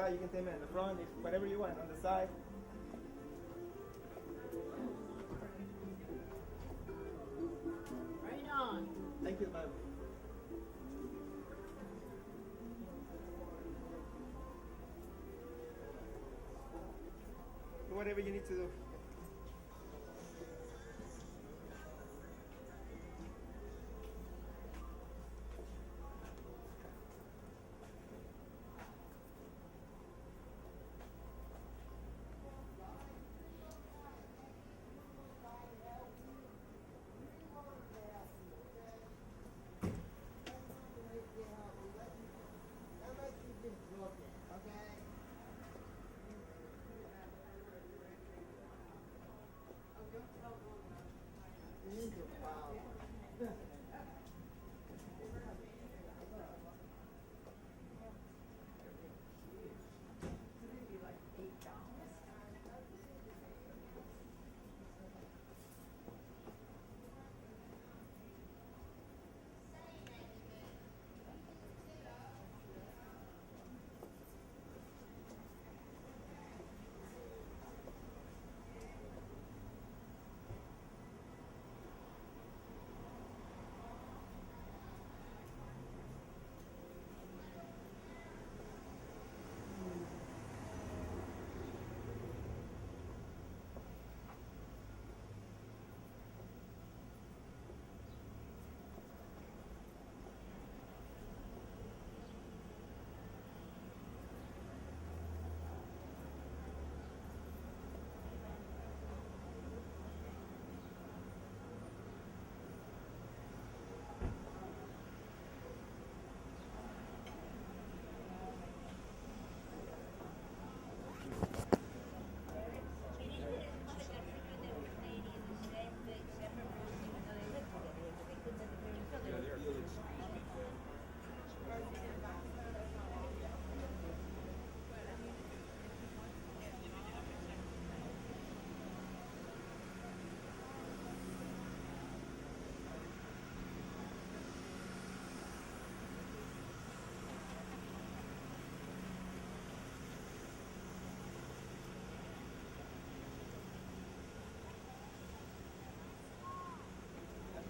You can take me in the front, whatever you want, on the side. Right on. Thank you, Bob. Whatever you need to do.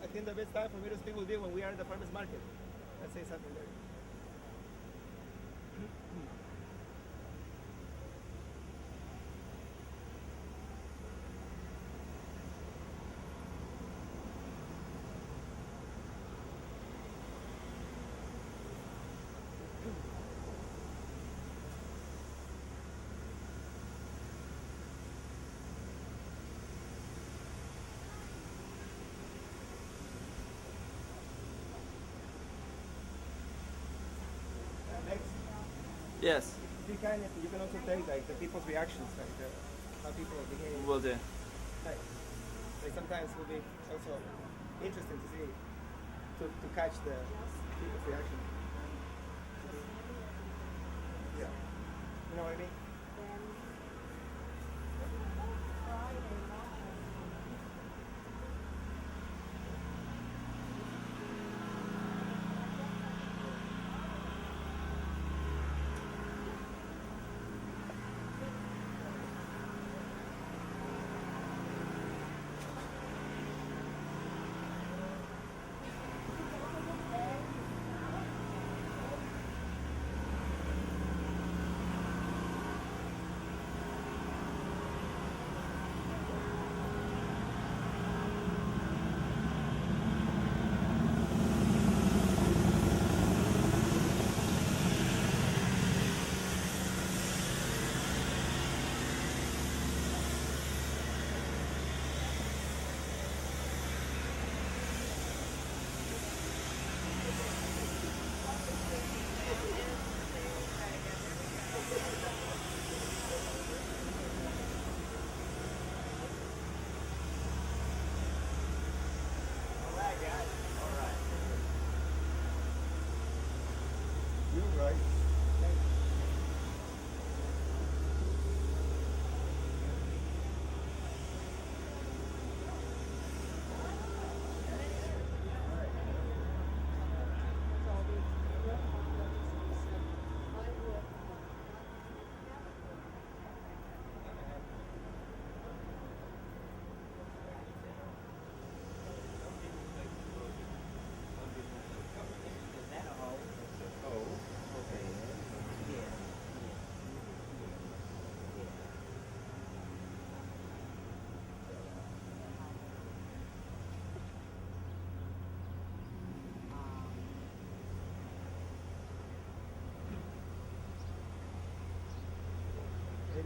I think the best time for me to speak will be when we are at the farmers market. Let's say something there. Yes. You can also take like the people's reactions, like how people are behaving. Will do. Like sometimes it will be also interesting to see, to catch the people's reaction. Yeah. You know what I mean?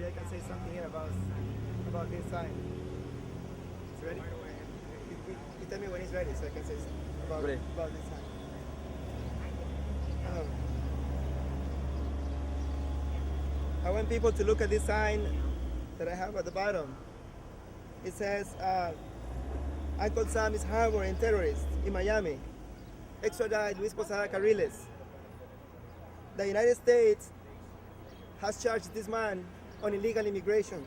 I can say something here about this sign. It's ready? You tell me when it's ready so I can say something about this sign. I want people to look at this sign that I have at the bottom. It says, Uncle Sam is harboring terrorists in Miami. Extradite Luis Posada Carriles. The United States has charged this man on illegal immigration.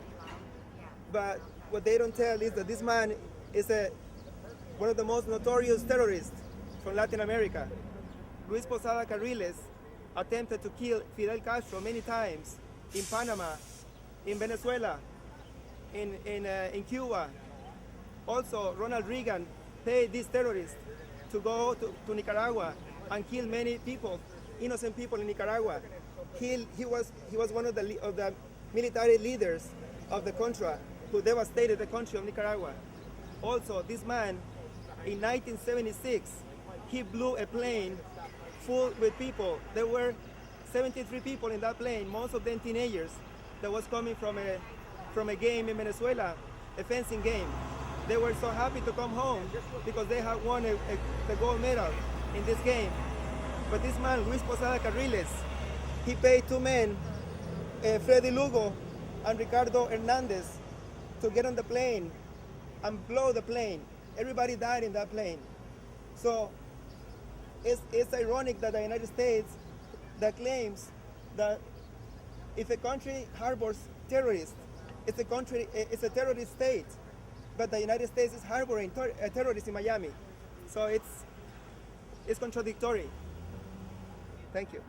But what they don't tell is that this man is one of the most notorious terrorists from Latin America. Luis Posada Carriles attempted to kill Fidel Castro many times in Panama, in Venezuela, in Cuba. Also, Ronald Reagan paid these terrorists to go to Nicaragua and kill many people, innocent people in Nicaragua. He was one of the military leaders of the Contra who devastated the country of Nicaragua. Also, this man, in 1976, he blew a plane full with people. There were 73 people in that plane, most of them teenagers, that was coming from a game in Venezuela, a fencing game. They were so happy to come home because they had won the gold medal in this game. But this man, Luis Posada Carriles, he paid two men, Freddy Lugo and Ricardo Hernandez, to get on the plane and blow the plane. Everybody died in that plane. So it's ironic that the United States that claims that if a country harbors terrorists, it's a terrorist state, but the United States is harboring terrorists in Miami. So it's contradictory. Thank you.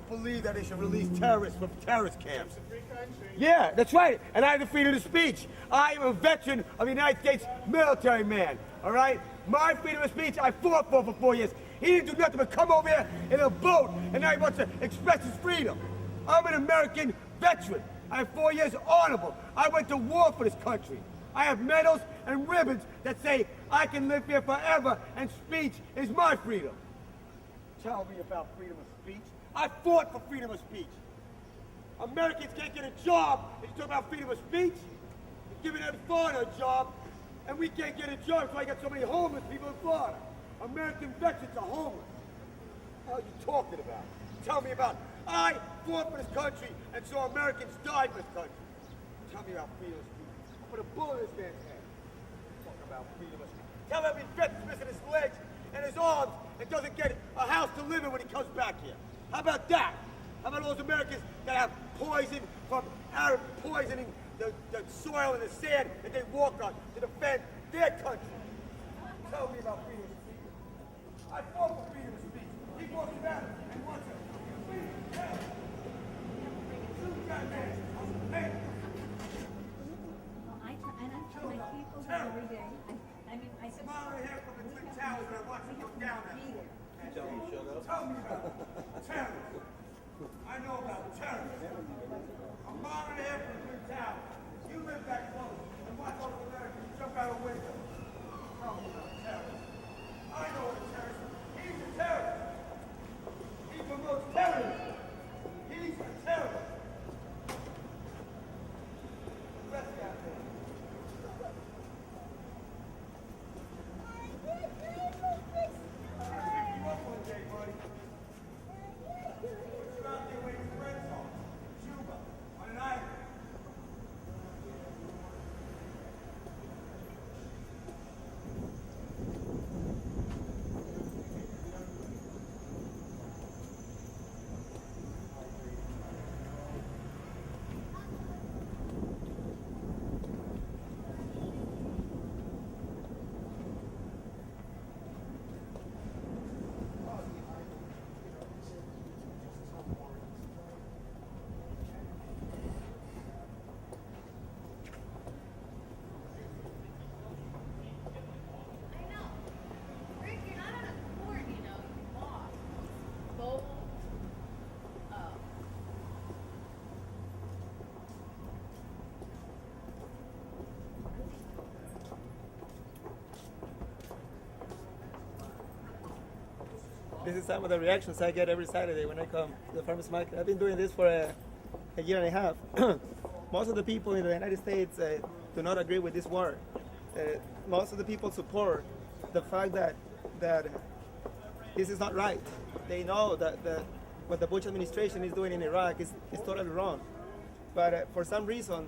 don't believe that they should release terrorists from terrorist camps. It's a free country. Yeah, that's right. And I have the freedom of speech. I am a veteran of the United States military man. All right? My freedom of speech, I fought for 4 years. He didn't do nothing but come over here in a boat, and now he wants to express his freedom. I'm an American veteran. I have 4 years honorable. I went to war for this country. I have medals and ribbons that say I can live here forever, and speech is my freedom. Tell me about freedom of speech. I fought for freedom of speech. Americans can't get a job if you talk about freedom of speech. You're giving every foreigner a job, and we can't get a job. That's why I got so many homeless people in Florida. American veterans are homeless. What are you talking about? Tell me about, I fought for this country and saw Americans die for this country. Tell me about freedom of speech. I'll put a bullet in this man's head. Talk about freedom of speech. Tell every veteran's missing his legs and his arms and doesn't get a house to live in when he comes back here. How about that? How about all those Americans that have poison from Arab poisoning the soil and the sand that they walk on to defend their country? Tell me about freedom of speech. I fought for freedom of speech. He walks around and wants it. Shoot that man. Hey. Well, I tell my people every day. I said, Smile right here from the Twin Towers and I watch you go down there. Tell me, shut up. Tell me about terrorism. I know about terrorism. I'm modeling here from the Twin Towers. You live back close and watch all the Americans jump out a window. Tell me about terrorism. I know what a terrorist is. He's a terrorist. He promotes terrorism. He's a terrorist. Let's get there. This is some of the reactions I get every Saturday when I come to the farmers market. I've been doing this for a year and a half. Most of the people in the United States do not agree with this war. Most of the people support the fact that this is not right. They know that what the Bush administration is doing in Iraq is totally wrong. But for some reason,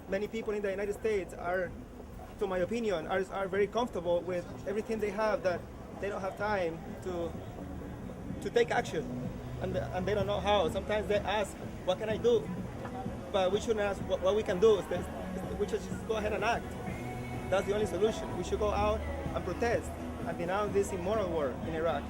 many people in the United States are, to my opinion, are very comfortable with everything they have, that they don't have time to take action, and they don't know how. Sometimes they ask, what can I do? But we shouldn't ask what we can do. We should just go ahead and act. That's the only solution. We should go out and protest and denounce this immoral war in Iraq.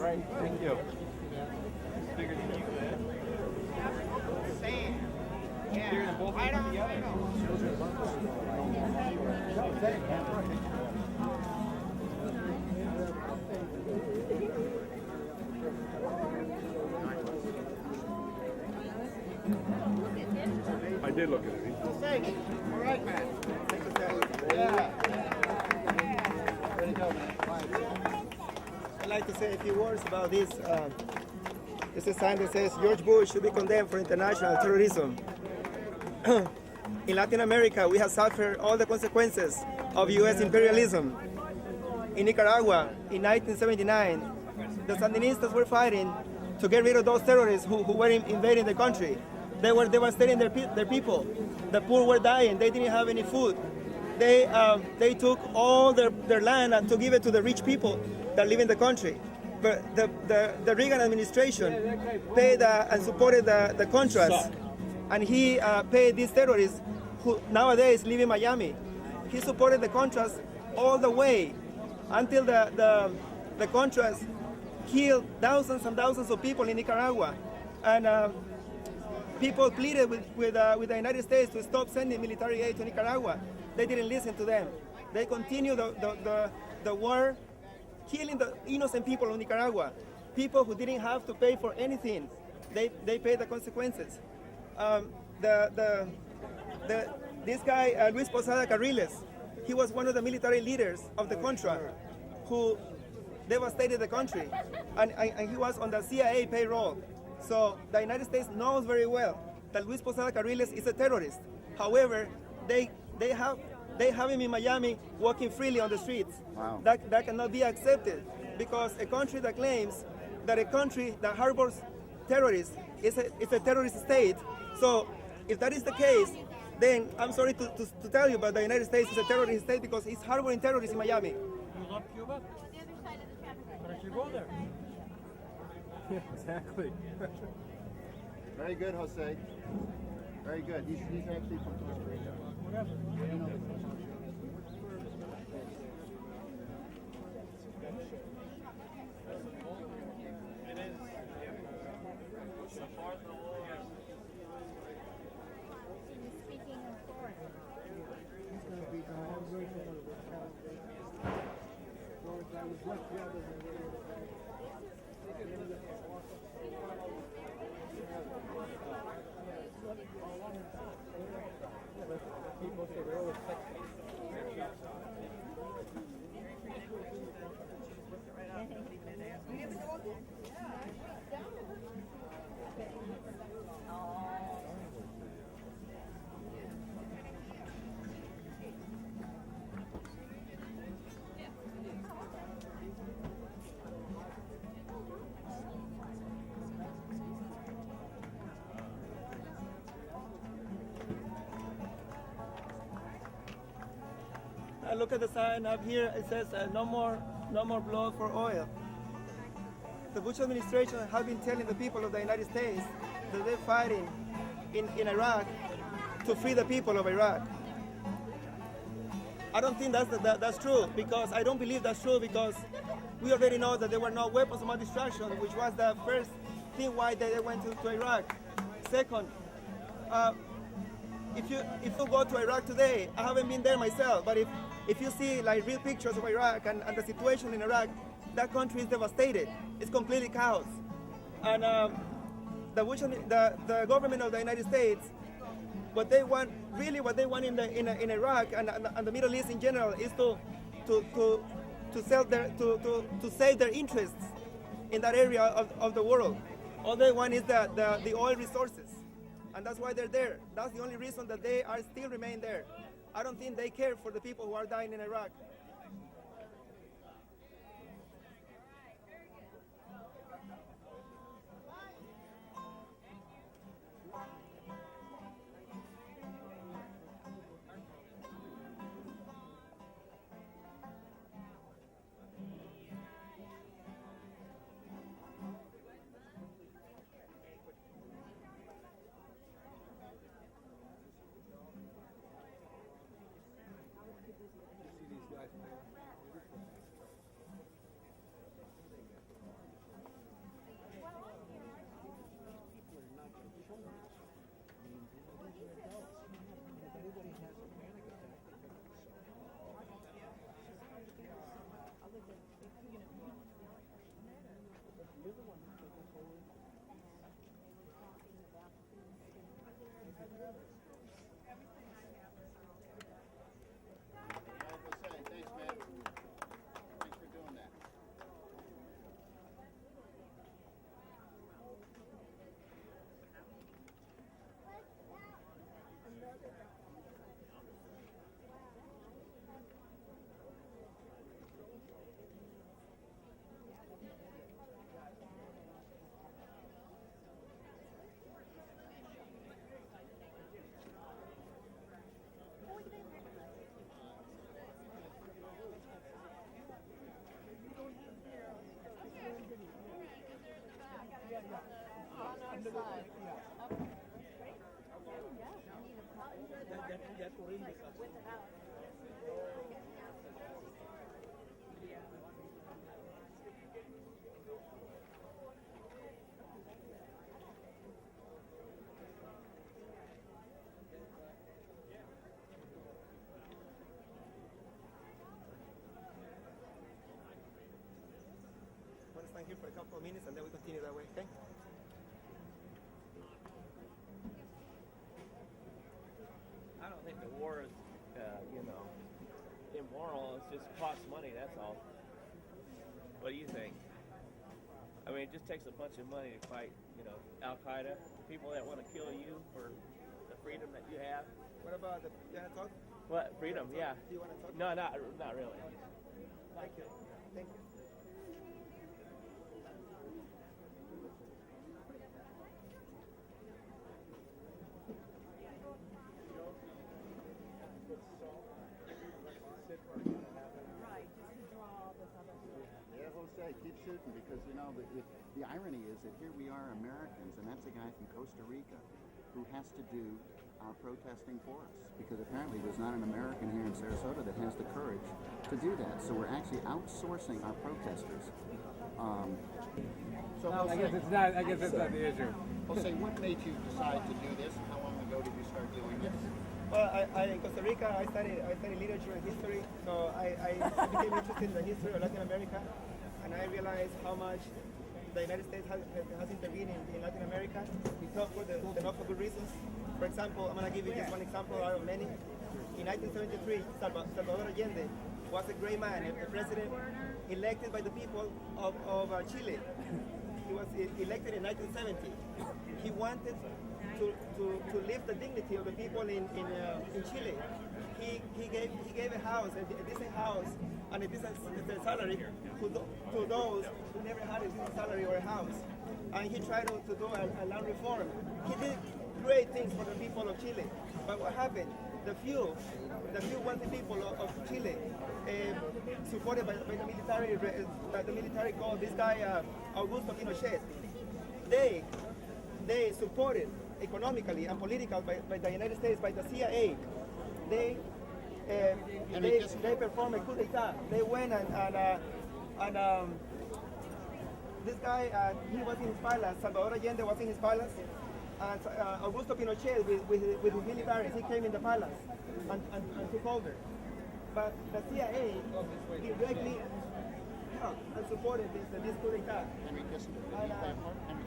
right. Thank you. Bigger than you, man. Bigger than both of you together. I did look at it. All right, man. Yeah. Ready to go, man. I'd like to say a few words about this. This is a sign that says George Bush should be condemned for international terrorism. In Latin America, we have suffered all the consequences of U.S. imperialism. In Nicaragua, in 1979, the Sandinistas were fighting to get rid of those terrorists who were invading the country. They were devastating their people. The poor were dying. They didn't have any food. They took all their land and to give it to the rich people that live in the country. But the Reagan administration paid and supported the Contras, and he paid these terrorists who nowadays live in Miami. He supported the Contras all the way until the Contras killed thousands and thousands of people in Nicaragua. And people pleaded with the United States to stop sending military aid to Nicaragua. They didn't listen to them. They continued the war, killing the innocent people of Nicaragua, people who didn't have to pay for anything. They paid the consequences. This guy, Luis Posada Carriles, he was one of the military leaders of the Contra who devastated the country, and he was on the CIA payroll. So the United States knows very well that Luis Posada Carriles is a terrorist. However, they have him in Miami walking freely on the streets. Wow. That cannot be accepted, because a country that claims that a country that harbors terrorists is a terrorist state. So if that is the case, then I'm sorry to tell you, but the United States is a terrorist state because it's harboring terrorists in Miami. You love Cuba? On the other side of the traffic light. Why don't you go there? Exactly. Very good, Jose. Very good. He's actually from Costa Rica. Speaking of foreign. Look at the sign up here. It says no more blood for oil. The Bush administration has been telling the people of the United States that they're fighting in Iraq to free the people of Iraq. I don't think that's true, because I don't believe that's true, because we already know that there were no weapons of mass destruction, which was the first thing why they went to Iraq. Second, if you go to Iraq today, I haven't been there myself, but if you see like real pictures of Iraq and the situation in Iraq, that country is devastated. It's completely chaos. And the government of the United States, what they want in Iraq and the Middle East in general is to save their interests in that area of the world. All they want is the oil resources, and that's why they're there. That's the only reason that they are still remain there. I don't think they care for the people who are dying in Iraq. side. Okay. Great. There you go. I need a with it out. Want to stand here for a couple of minutes and then we continue that way, okay? I don't think the war is, immoral. It just costs money, that's all. What do you think? I mean, it just takes a bunch of money to fight, Al-Qaeda, people that want to kill you for the freedom that you have. What about the, you want to talk? What? Freedom, yeah. Do you want to talk? No, not really. Thank you. Thank you. Right, just to draw all this other stuff. Yeah, Jose, keep shooting because, the irony is that here we are Americans, and that's a guy from Costa Rica who has to do our protesting for us because apparently there's not an American here in Sarasota that has the courage to do that. So we're actually outsourcing our protesters. So I Jose, guess it's not. I guess that's not the issue. Jose, what made you decide to do this? How long ago did you start doing this? Well, I in Costa Rica, I studied literature and history, so I became interested in the history of Latin America, and I realized how much the United States has intervened in Latin America, not for not for good reasons. For example, I'm going to give you just one example out of many. In 1973, Salvador Allende was a great man, a president elected by the people of Chile. He was elected in 1970. He wanted to lift the dignity of the people in Chile. He gave a house, a decent house, and a decent salary to those who never had a decent salary or a house. And he tried to do a land reform. He did great things for the people of Chile. But what happened? The few wealthy people of Chile, supported by the military called this guy Augusto Pinochet, they supported economically and politically by the United States, by the CIA. They performed a coup d'etat. They went and this guy, he was in his palace. Salvador Allende was in his palace, and Augusto Pinochet with his militaries, he came in the palace and took over. But the CIA directly helped and supported this coup d'etat. Henry Kissinger.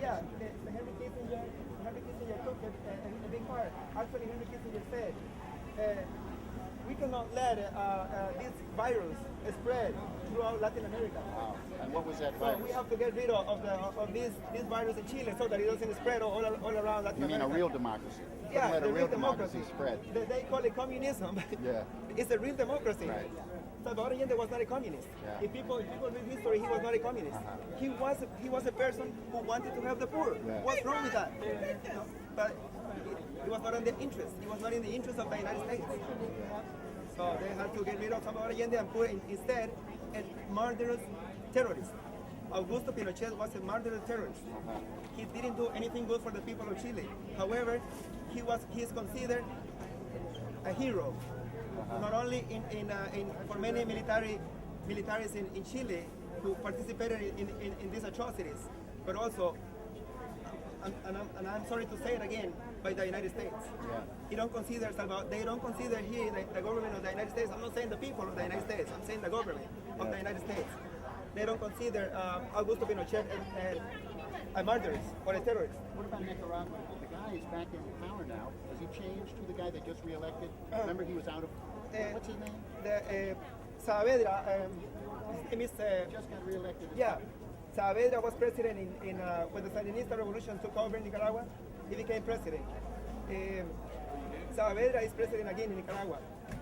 Yeah, Henry Kissinger took a big part. Actually, Henry Kissinger said, we cannot let this virus spread throughout Latin America. Wow. And what was that So virus? we have to get rid of this virus in Chile so that it doesn't spread all around Latin You mean America. a real democracy? Yeah, Let the a real real democracy spread. They call it communism. Yeah. It's a real democracy. Right. Salvador Allende was not a communist. Yeah. If people read history, he was not a communist. He was a person who wanted to help the poor. Yeah. What's wrong with that? But it was not in the interest. It was not in the interest of the United States. So they had to get rid of Salvador Allende and put instead a murderous terrorist. Augusto Pinochet was a murderous terrorist. He didn't do anything good for the people of Chile. However, he is considered a hero, not only for many militaries in Chile who participated in these atrocities, but also, and I'm sorry to say it again, by the United States. Yeah. They don't consider here the government of the United States. I'm not saying the people of the United States. I'm saying the government of the United States. They don't consider Augusto Pinochet a murderer or a terrorist. What about Nicaragua? The guy is back in power now. Has he changed to the guy they just reelected? Remember he was out of... what's his name? Saavedra. Just got reelected. Yeah. Saavedra was president when the Sandinista revolution took over in Nicaragua. He became president. Saavedra is president again in Nicaragua.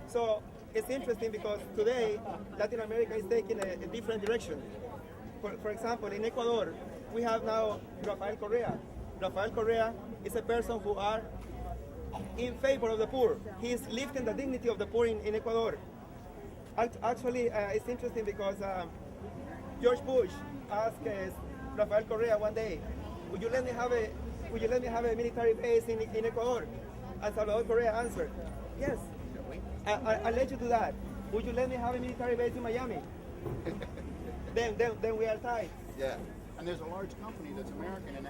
So it's interesting because today Latin America is taking a different direction. For example, in Ecuador, we have now Rafael Correa. Rafael Correa is a person who are in favor of the poor. He is lifting the dignity of the poor in Ecuador. Actually, it's interesting because George Bush asked Rafael Correa one day, would you let me have would you let me have a military base in Ecuador? And Salvador Correa answered, yes, I'll let you do that. Would you let me have a military base in Miami? then we are tied. Yeah. And there's a large company that's American in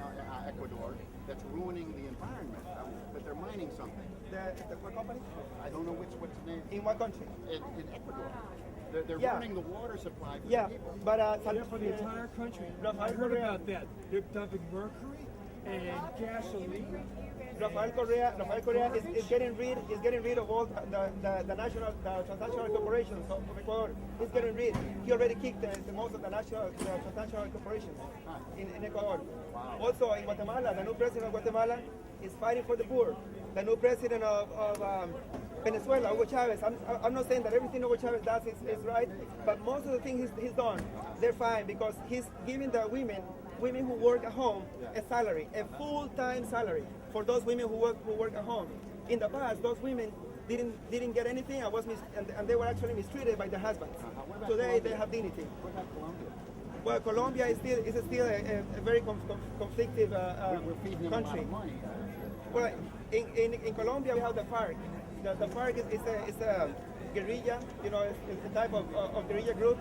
Ecuador that's ruining the environment, but they're mining something. What company? I don't know what's the name. In what country? In Ecuador. They're running the water supply for the people. But For the entire country. I heard about that. They're dumping mercury and gasoline. Rafael Correa is getting rid of all the transnational corporations of Ecuador. He's getting rid. He already kicked the most of the transnational corporations in Ecuador. Wow. Also in Guatemala, the new president of Guatemala is fighting for the poor. The new president of Venezuela, Hugo Chavez. I'm not saying that everything Hugo Chavez does is right, but most of the things he's done, they're fine because he's giving the women who work at home a salary, a full-time salary for those women who work at home. In the past, those women didn't get anything and they were actually mistreated by their husbands. Today, they have dignity. What about Colombia? Well, Colombia is still a very conflictive We're feeding them country. a lot of money. Well, in Colombia, we have the FARC. The FARC is a guerrilla, it's a type of guerrilla group.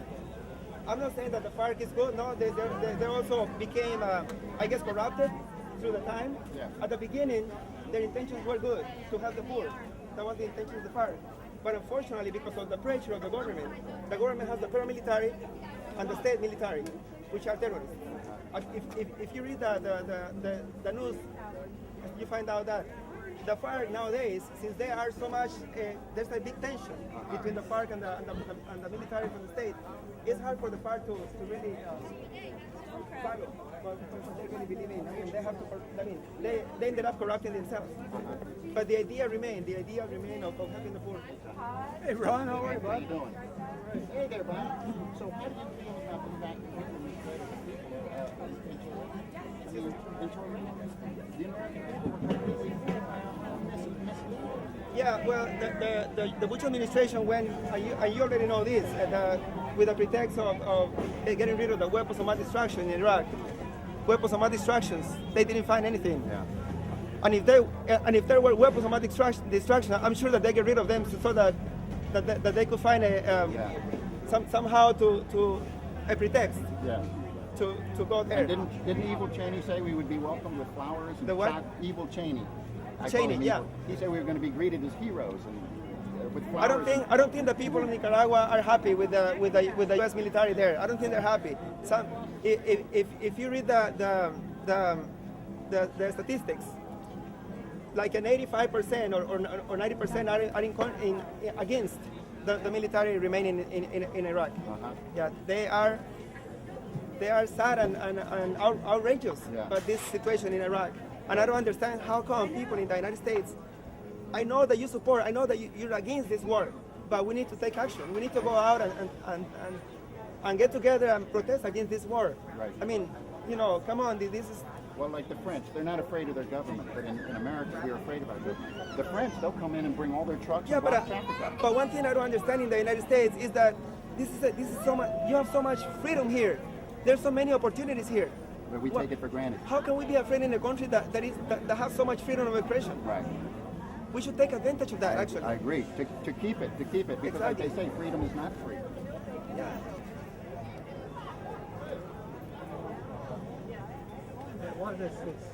I'm not saying that the FARC is good. No, they also became, I guess, corrupted through the time. Yeah. At the beginning, their intentions were good, to help the poor. That was the intention of the FARC. But unfortunately, because of the pressure of the government has the paramilitary and the state military, which are terrorists. If you read the news, you find out that the FARC nowadays, since they are so much, there's a big tension between the FARC and the military from the state. It's hard for the FARC to really follow what they really believe in. They ended up corrupting themselves. But the idea remained of helping the poor. Hey, Ron, how are you, bud? Hey there, Bob. So how do you feel about the fact that we're mistreating people into the American people were completely Yeah, well, the Bush administration went, and you already know this, with the pretext of getting rid of the weapons of mass destruction in Iraq. Weapons of mass destructions, they didn't find anything. Yeah. And if there were weapons of mass destruction, I'm sure that they get rid of them so that they could find somehow to a pretext. Yeah. To go there. And didn't Evil Cheney say we would be welcomed with flowers? And The what? Evil Cheney. Cheney, yeah. He said we were going to be greeted as heroes and with flowers. I don't think the people of Nicaragua are happy with the U.S. military there. I don't think they're happy. If you read the statistics, like an 85% or 90% are against the military remaining in Iraq. Uh-huh. Yeah, they are sad and outrageous about this situation in Iraq. And I don't understand how come people in the United States, I know that you support, I know that you're against this war, but we need to take action. We need to go out and get together and protest against this war. Right. I mean, come on, this is... Well, like the French, they're not afraid of their government, but in America, we're afraid of our government. The French, they'll come in and bring all their trucks and blast Africa. But one thing I don't understand in the United States is that this is so much, you have so much freedom here. There's so many opportunities here. But we take it for granted. How can we be afraid in a country that has so much freedom of expression? Right. We should take advantage of that, actually. I agree. To keep it, because Exactly. like they say, freedom is not free. Yeah. What is this?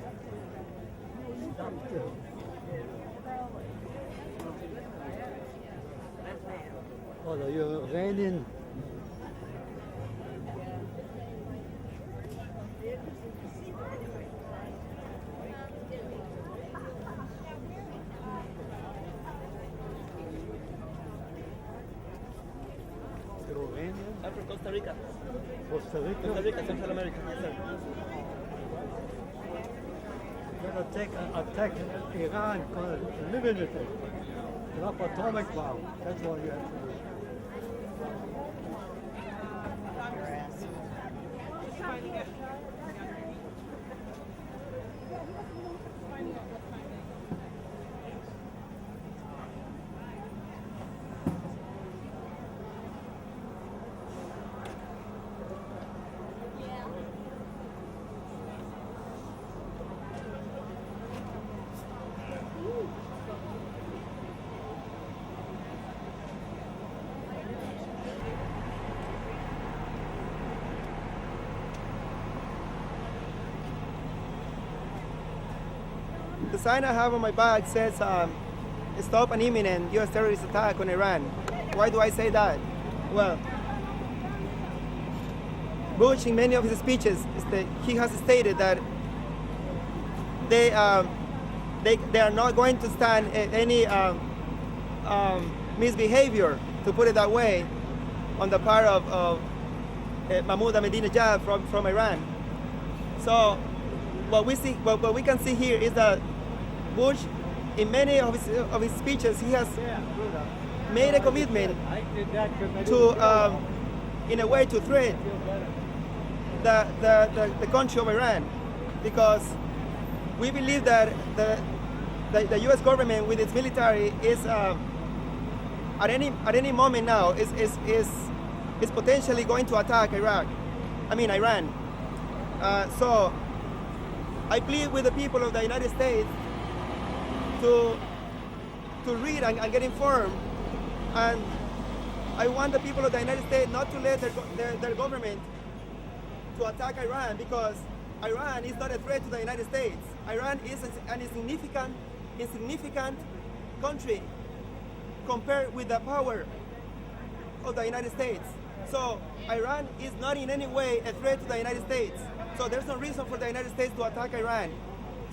Oh, you're raining. I'm from Costa Rica. Costa Rica? Costa Rica, Central America. Yes, sir. You're going to attack Iran, going to eliminate it. Drop atomic bomb. That's all you have to do. The sign I have on my back says, stop an imminent U.S. terrorist attack on Iran. Why do I say that? Well, Bush, in many of his speeches, he has stated that they are not going to stand any misbehavior, to put it that way, on the part of Mahmoud Ahmadinejad from Iran. So what we can see here is that Bush, in many of his speeches, he has made a commitment to, in a way, to threat the country of Iran, because we believe that the U.S. government with its military is at any moment now is potentially going to attack Iran. So I plead with the people of the United States to read and get informed, and I want the people of the United States not to let their government to attack Iran, because Iran is not a threat to the United States. Iran is an insignificant country compared with the power of the United States. So Iran is not in any way a threat to the United States. So there's no reason for the United States to attack Iran.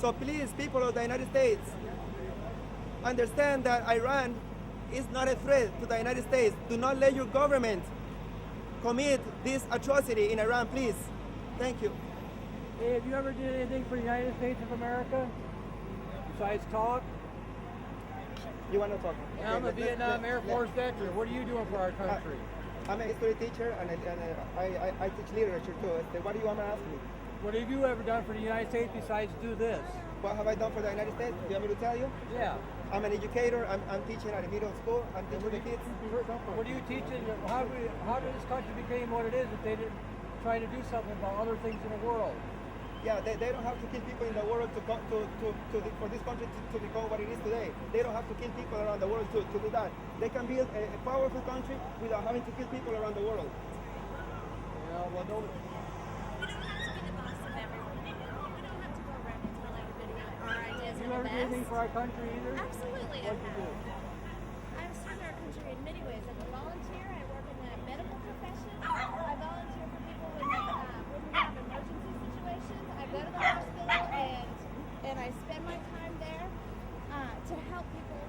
So please, people of the United States, understand that Iran is not a threat to the United States. Do not let your government commit this atrocity in Iran, please. Thank you. Hey, have you ever did anything for the United States of America besides talk? You want to talk? Yeah, I'm a Vietnam Air Force veteran. What are you doing for our country? I'm a history teacher, and I teach literature too. What do you want to ask me? What have you ever done for the United States besides do this? What have I done for the United States? Do you want me to tell you? Yeah. I'm an educator. I'm teaching at a middle school. I'm teaching the kids. What are you teaching? How did this country become what it is if they didn't try to do something about other things in the world? Yeah, they don't have to kill people in the world for this country to become what it is today. They don't have to kill people around the world to do that. They can build a powerful country without having to kill people around the world. Yeah, well, no. We don't have to be the boss of everyone. We don't have to go around and tell everybody that our ideas You are ever the do anything best. for our country either? Absolutely, I What'd you do? have. I've served our country in many ways. I'm a volunteer. I work in the medical profession. I volunteer for people when we have emergency situations. I go to the hospital and I spend my time there to help people.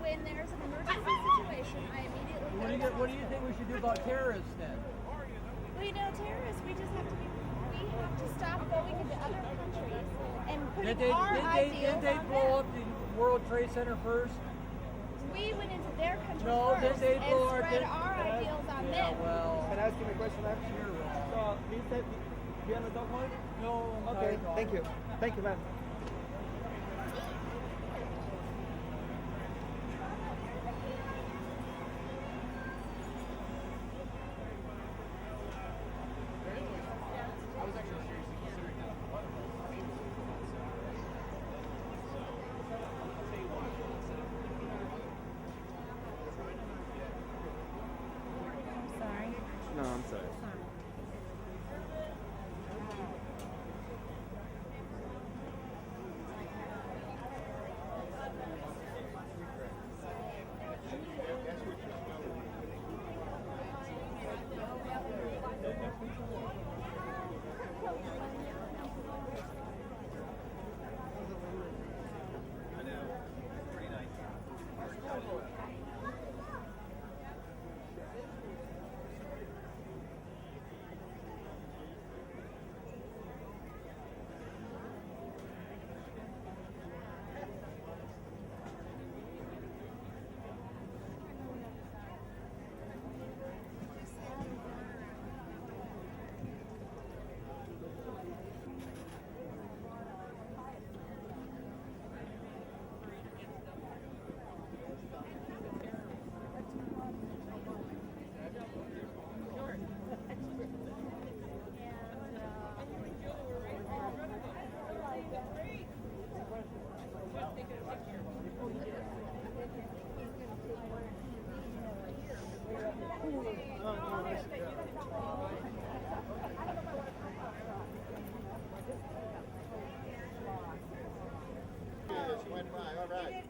When there's an emergency situation, I immediately go to the What do you think we should do about terrorists then? Well, you know, terrorists, we have to stop going into other countries and putting our ideas Did they on blow them. up the World Trade Center first? We went into their country No, first they and blow our spread our ideals on them. Well, Can I ask you a question now? Sure. So, do you have a dog one? no. Okay, thank you. Thank you, ma'am. Sorry. No, I'm sorry.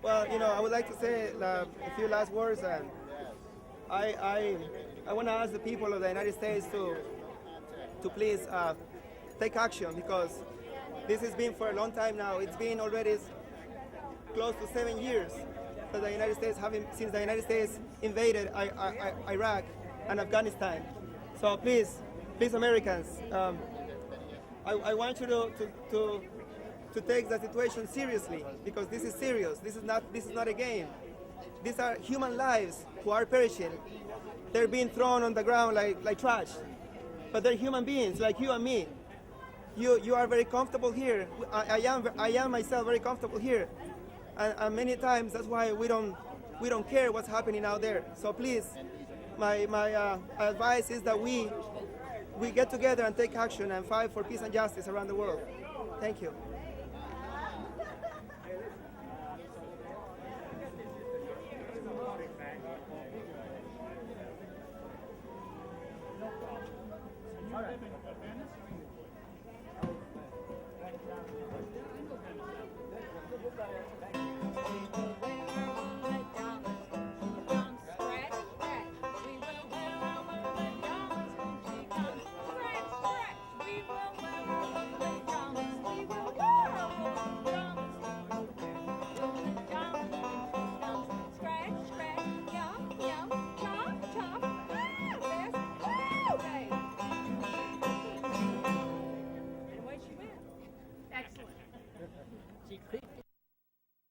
Well, I would like to say a few last words. I want to ask the people of the United States to please take action, because this has been for a long time now. It's been already close to 7 years that the United States since the United States invaded Iraq and Afghanistan. So please Americans, I want you to take the situation seriously, because this is serious. This is not a game. These are human lives who are perishing. They're being thrown on the ground like trash. But they're human beings like you and me. You are very comfortable here. I am myself very comfortable here. And many times that's why we don't care what's happening out there. So please, my advice is that we get together and take action and fight for peace and justice around the world. Thank you. All right.